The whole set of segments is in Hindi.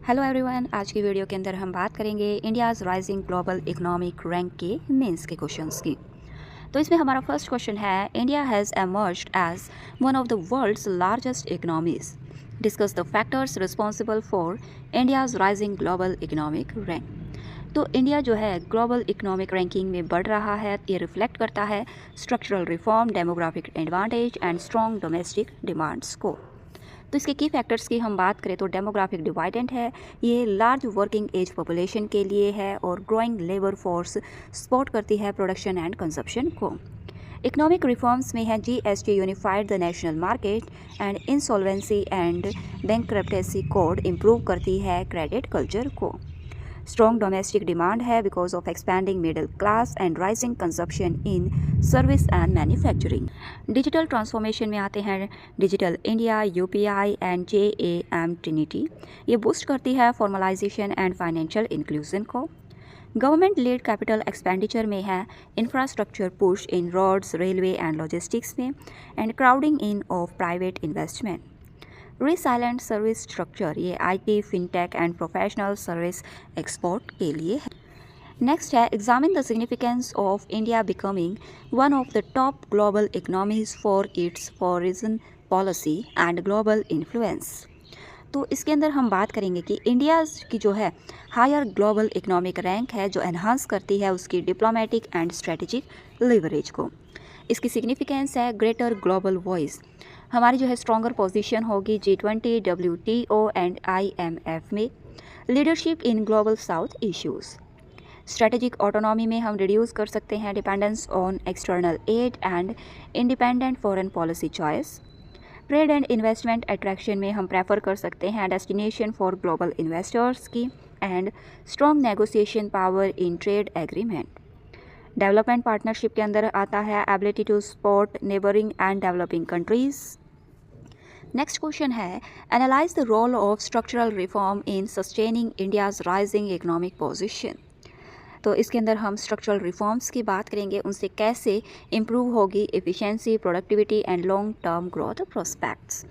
हेलो एवरीवन, आज की वीडियो के अंदर हम बात करेंगे India's rising global economic rank के मेंस के क्वेश्चंस की। तो इसमें हमारा फर्स्ट क्वेश्चन है, India has emerged as one of the world's largest economies. Discuss the factors responsible for India's rising global economic rank. तो इंडिया जो है ग्लोबल इकोनॉमिक रैंकिंग में बढ़ रहा है, ये रिफ्लेक्ट करता है structural reform, demographic advantage and strong domestic demands को। तो इसके की फैक्टर्स की हम बात करें तो डेमोग्राफिक डिवाइडेंट है, ये लार्ज वर्किंग एज पॉपुलेशन के लिए है और ग्रोइंग लेबर फोर्स सपोर्ट करती है प्रोडक्शन एंड कंजप्शन को। इकोनॉमिक रिफॉर्म्स में है GST unified the national market and insolvency and bankruptcy code improve करती है क्रेडिट कल्चर को। स्ट्रॉन्ग डोमेस्टिक डिमांड है because of expanding middle class and rising consumption in service and manufacturing. Digital transformation में आते हैं digital India, UPI and JAM trinity, ये बूस्ट करती है फॉर्मलाइजेशन एंड फाइनेंशियल इंक्लूजन को। गवर्नमेंट लीड कैपिटल एक्सपेंडिचर में है infrastructure push in roads, railway and logistics में and crowding in of private investment. Resilient service structure, ये IT, fintech and professional service export के लिए है। नेक्स्ट है, examine the significance of India becoming one of the top global economies for its foreign policy and global influence. तो इसके अंदर हम बात करेंगे कि इंडिया की जो है हायर ग्लोबल इकोनॉमिक रैंक है जो एनहांस करती है उसकी डिप्लोमेटिक एंड स्ट्रेटेजिक लिवरेज को। इसकी सिग्निफिकेंस है ग्रेटर ग्लोबल वॉइस, हमारी जो है स्ट्रॉन्गर पोजीशन होगी G20, WTO एंड IMF में। Leadership in global south issues. Strategic autonomy में हम रिड्यूस कर सकते हैं dependence on external aid and independent foreign policy choice. Trade and investment attraction में हम प्रेफर कर सकते हैं डेस्टिनेशन फॉर ग्लोबल इन्वेस्टर्स की and strong negotiation power in trade agreement. Development partnership के अंदर आता है ability to support neighbouring and developing countries. Next question है, analyse the role of structural reform in sustaining India's rising economic position. तो इसके अंदर हम स्ट्रक्चरल रिफॉर्म्स की बात करेंगे, उनसे कैसे इम्प्रूव होगी efficiency, productivity and long term growth prospects.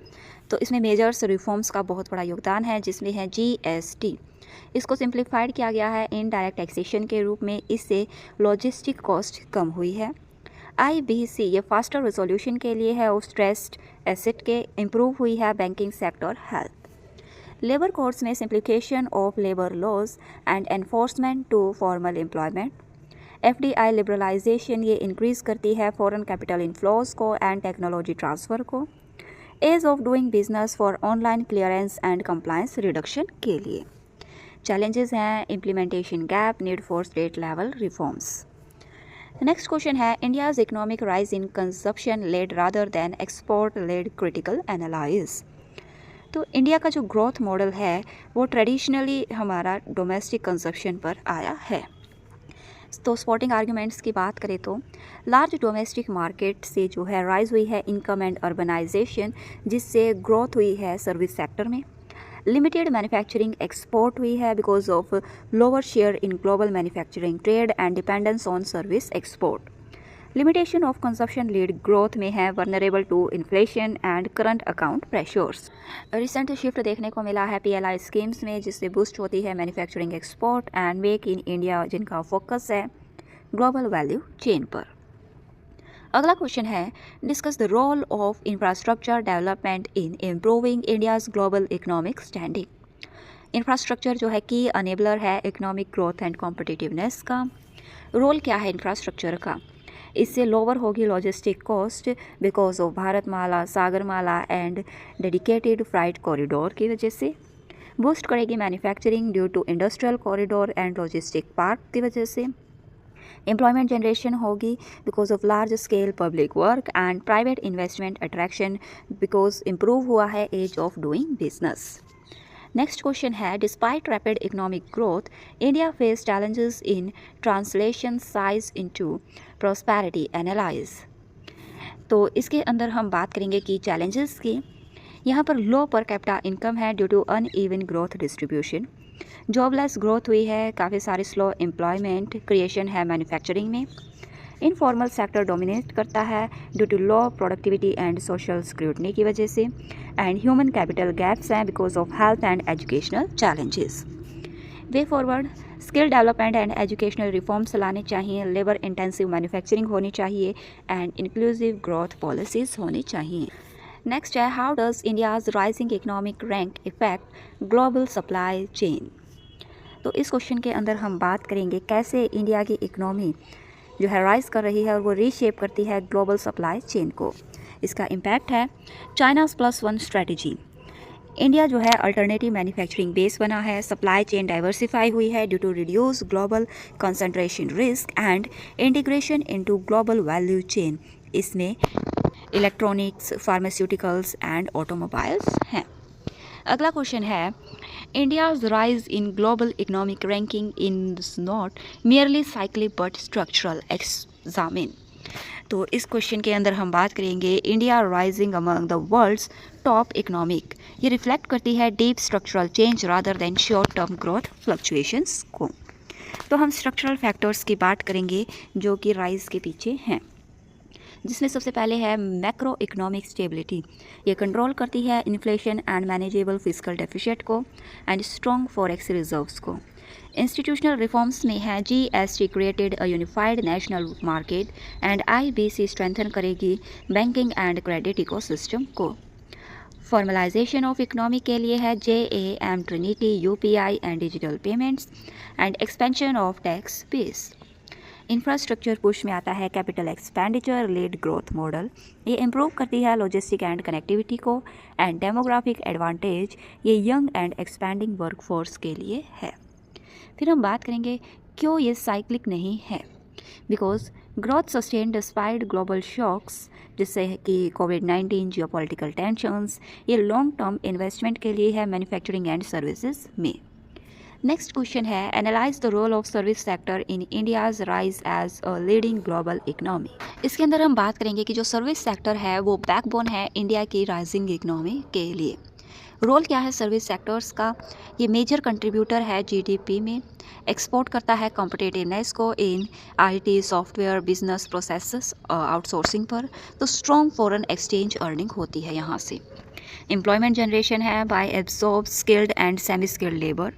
तो इसमें मेजर्स रिफॉर्म्स का बहुत बड़ा योगदान है जिसमें है GST, इसको सिंप्लीफाइड किया गया है इनडायरेक्ट टैक्सेशन के रूप में, इससे लॉजिस्टिक कॉस्ट कम हुई है। IBC, ये फास्टर रेजोल्यूशन के लिए है और स्ट्रेस्ड एसेट के इम्प्रूव हुई है banking sector health. Labour codes में simplification of labour laws and enforcement to formal employment. FDI liberalisation, ये इंक्रीज करती है फॉरेन कैपिटल इनफ्लोज को एंड टेक्नोलॉजी ट्रांसफ़र को। Ease of doing business for online clearance and compliance reduction के लिए। चैलेंजेस हैं implementation gap, need for state level reforms. Next question है, India's economic rise in consumption led rather than export led critical analyse. तो इंडिया का जो ग्रोथ मॉडल है वो ट्रेडिशनली हमारा डोमेस्टिक कंजप्शन पर आया है। तो सपोर्टिंग आर्ग्यूमेंट्स की बात करें तो लार्ज डोमेस्टिक मार्केट से जो है राइज हुई है इनकम एंड अर्बनाइजेशन, जिससे ग्रोथ हुई है सर्विस सेक्टर में। लिमिटेड मैन्युफैक्चरिंग एक्सपोर्ट हुई है because of lower share in global manufacturing trade and dependence on service export. Limitation of consumption lead growth में है vulnerable to inflation and current account pressures. Recent shift देखने को मिला है PLI स्कीम्स में, जिससे बूस्ट होती है manufacturing export and make in India, जिनका फोकस है ग्लोबल वैल्यू चेन पर। अगला क्वेश्चन है, discuss the role of infrastructure development in improving India's global economic standing. Infrastructure जो है की अनेबलर है इकोनॉमिक ग्रोथ एंड कॉम्पिटिटिवनेस का। रोल क्या है इंफ्रास्ट्रक्चर का? इससे लोअर होगी logistic cost because of Bharatmala, Sagarmala and dedicated freight corridor की वजह से। बूस्ट करेगी manufacturing due to industrial corridor and logistic park की वजह से। एम्प्लॉयमेंट जनरेशन होगी because of large scale public work and private investment attraction because improve हुआ है ease of doing business. Next question है, despite rapid economic growth India face challenges in translation size into prosperity analyse. तो इसके अंदर हम बात करेंगे कि चैलेंजेस की। यहाँ पर लो पर कैपिटा इनकम है due to uneven growth distribution. Jobless growth हुई है, काफ़ी सारे स्लो एम्प्लॉयमेंट क्रिएशन है मैन्युफैक्चरिंग में। इनफॉर्मल सेक्टर डोमिनेट करता है due to low productivity and social scrutiny की वजह से, एंड ह्यूमन कैपिटल गैप्स हैं because of health and educational challenges. Way forward skill development and educational reforms लाने चाहिए, लेबर इंटेंसिव मैन्युफैक्चरिंग होनी चाहिए एंड इंक्लूसिव ग्रोथ पॉलिसीज होनी चाहिए। नेक्स्ट है, how does India's rising economic rank effect global supply chain. तो इस क्वेश्चन के अंदर हम बात करेंगे कैसे इंडिया की इकोनॉमी जो है राइज कर रही है और वो रीशेप करती है ग्लोबल सप्लाई चेन को। इसका इम्पैक्ट है चाइनाज़ +1 स्ट्रेटजी। इंडिया जो है अल्टरनेटिव मैन्युफैक्चरिंग बेस बना है, सप्लाई चेन डाइवर्सिफाई हुई है due to reduce global concentration risk and integration into global value chain. इसमें इलेक्ट्रॉनिक्स, फार्मास्यूटिकल्स एंड ऑटोमोबाइल्स हैं। अगला क्वेश्चन है, India's rise in global economic ranking is not merely cyclic but structural, examine. तो इस क्वेश्चन के अंदर हम बात करेंगे India rising among the world's top economic. ये रिफ्लेक्ट करती है deep structural change rather than short term growth fluctuations को। तो हम स्ट्रक्चरल फैक्टर्स की बात करेंगे जो कि राइज के पीछे हैं, जिसमें सबसे पहले है मैक्रो इकोनॉमिक स्टेबिलिटी। ये कंट्रोल करती है inflation and manageable fiscal deficit को एंड स्ट्रॉन्ग फॉरेक्स रिजर्व्स को। इंस्टीट्यूशनल रिफॉर्म्स में है GST created a unified national market and IBC strengthen करेगी बैंकिंग एंड क्रेडिट इकोसिस्टम को। फॉर्मलाइजेशन ऑफ इकोनॉमी के लिए है JAM Trinity, UPI and digital payments and expansion of tax base. Infrastructure push में आता है capital expenditure led growth model. ये इम्प्रूव करती है लॉजिस्टिक एंड कनेक्टिविटी को एंड डेमोग्राफिक एडवांटेज ये यंग एंड एक्सपैंडिंग वर्कफोर्स के लिए है। फिर हम बात करेंगे क्यों ये साइक्लिक नहीं है, because growth sustain despite global shocks, जिससे कि कोविड-19, जियोपॉलिटिकल टेंशंस, ये लॉन्ग टर्म इन्वेस्टमेंट के लिए है मैन्युफैक्चरिंग एंड सर्विसेज में। नेक्स्ट क्वेश्चन है, analyse the role of service sector in India's rise as a leading global economy. इसके अंदर हम बात करेंगे कि जो सर्विस सेक्टर है वो बैकबोन है इंडिया की राइजिंग इकोनॉमी के लिए। रोल क्या है सर्विस सेक्टर्स का? ये मेजर कंट्रीब्यूटर है जीडीपी में, एक्सपोर्ट करता है कॉम्पिटिटिवनेस को in IT, software, business processes, outsourcing पर, तो स्ट्रॉन्ग फॉरेन एक्सचेंज अर्निंग होती है यहाँ से। एम्प्लॉयमेंट जनरेशन है by absorb skilled and semi skilled labour,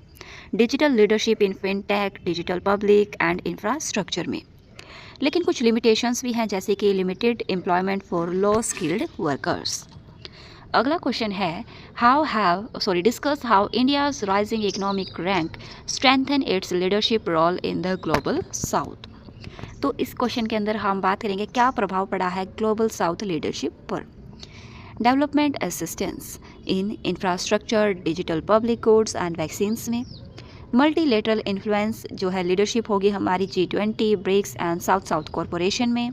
digital leadership in fintech, digital public and infrastructure में। लेकिन कुछ लिमिटेशंस भी हैं, जैसे कि limited employment for low skilled workers. अगला क्वेश्चन है, discuss how India's rising economic rank strengthen its leadership role in the global south. तो इस क्वेश्चन के अंदर हम बात करेंगे क्या प्रभाव पड़ा है ग्लोबल साउथ लीडरशिप पर। Development assistance in infrastructure, digital public goods and vaccines में। मल्टीलेटरल इन्फ्लुएंस जो है लीडरशिप होगी हमारी G20, BRICS and south south corporation में।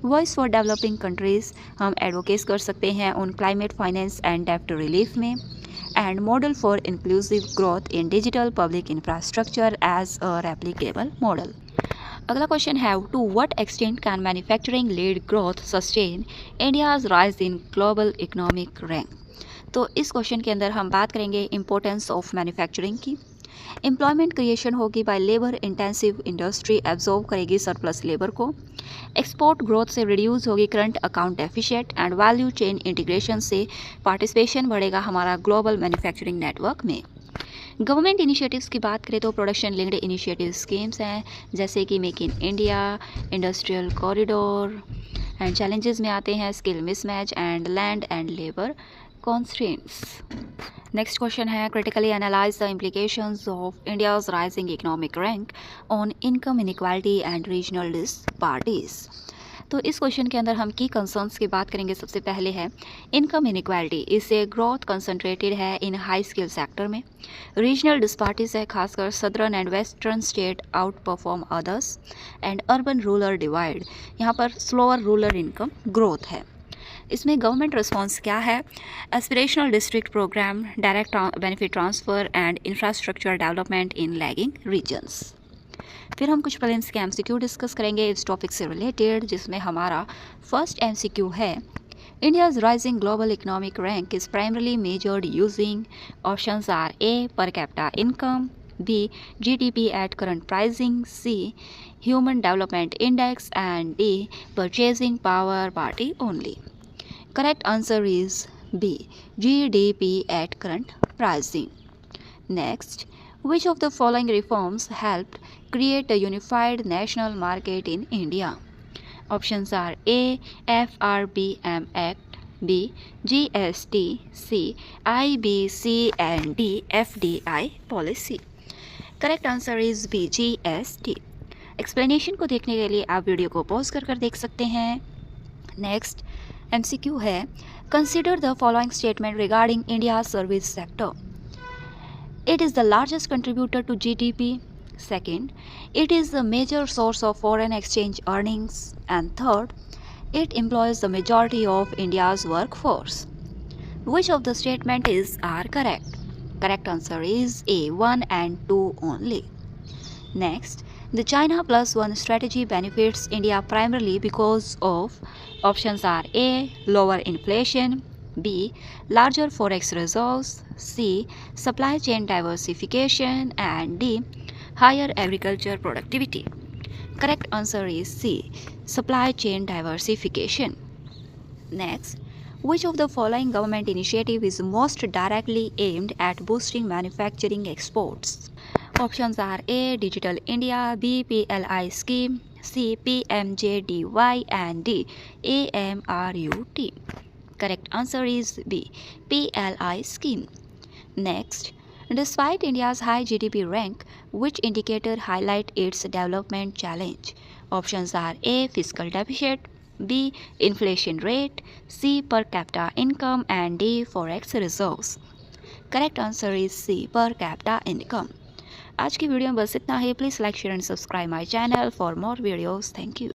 वॉइस फॉर डेवलपिंग कंट्रीज़ हम एडवोकेट कर सकते हैं उन क्लाइमेट फाइनेंस एंड डेब्ट रिलीफ में। And model for inclusive growth in digital public infrastructure as a replicable model. अगला क्वेश्चन है, to what extent can manufacturing lead growth sustain India's rise in global economic rank. तो इस क्वेश्चन के अंदर हम बात करेंगे इंपॉर्टेंस ऑफ मैन्युफैक्चरिंग की। एम्प्लॉयमेंट क्रिएशन होगी by labour intensive industry, absorb करेगी सरप्लस लेबर को। एक्सपोर्ट ग्रोथ से रिड्यूस होगी current account deficit and value chain integration से पार्टिसिपेशन बढ़ेगा हमारा ग्लोबल मैन्युफैक्चरिंग नेटवर्क में। गवर्नमेंट इनिशिएटिव्स की बात करें तो प्रोडक्शन लिंक्ड इनिशिएटिव स्कीम्स हैं, जैसे कि make in India, industrial corridor. And challenges में आते हैं skill mismatch and land and labour constraints. Next question है, critically analyse the implications of India's rising economic rank on income inequality and regional disparities. तो इस क्वेश्चन के अंदर हम की कंसर्न्स की बात करेंगे। सबसे पहले है इनकम इनइक्वालिटी, इससे ग्रोथ कंसंट्रेटेड है इन हाई स्किल सेक्टर में। रीजनल डिस्पैरिटीज है, खासकर southern and western state out perform others. And urban rural divide, यहाँ पर स्लोअर रूरल इनकम ग्रोथ है। इसमें गवर्नमेंट रिस्पॉन्स क्या है? Aspirational district programme, direct benefit transfer and infrastructure development in lagging regions. फिर हम कुछ प्रीलिम्स के MCQ डिस्कस करेंगे इस टॉपिक से रिलेटेड, जिसमें हमारा फर्स्ट MCQ है, India's rising global economic rank is primarily measured using, options are A per capita income, B. GDP at current pricing, C. Human Development Index, and D. Purchasing Power Party only. Correct answer is B. GDP at current pricing. Next, which of the following reforms helped create a unified national market in India? Options are A. FRBM Act, B. GST, C. IBC, and D. FDI policy. Correct answer is B GST. Explanation को देखने के लिए आप वीडियो को पॉज कर देख सकते हैं. नेक्स्ट MCQ है, consider the following statement regarding India service sector. It is the largest contributor to GDP. Second, it is the major source of foreign exchange earnings. And third, it employs the majority of India's workforce. Which of the statements are correct? Correct answer is A, 1 and 2 only. Next, the China Plus One strategy benefits India primarily because of options are A, lower inflation, B. Larger forex reserves, C. Supply chain diversification, and D. Higher agriculture productivity. Correct answer is C. Supply chain diversification. Next, which of the following government initiative is most directly aimed at boosting manufacturing exports? Options are A. Digital India, B. PLI scheme, C. PMJDY, and D. AMRUT. Correct answer is B. PLI scheme. Next, despite India's high GDP rank, which indicator highlight its development challenge? Options are A. Fiscal deficit, B. Inflation rate, C. Per capita income, and D. Forex reserves. Correct answer is C. Per capita income. आज की वीडियो में बस इतना ही. Please like share and subscribe my channel for more videos. Thank you.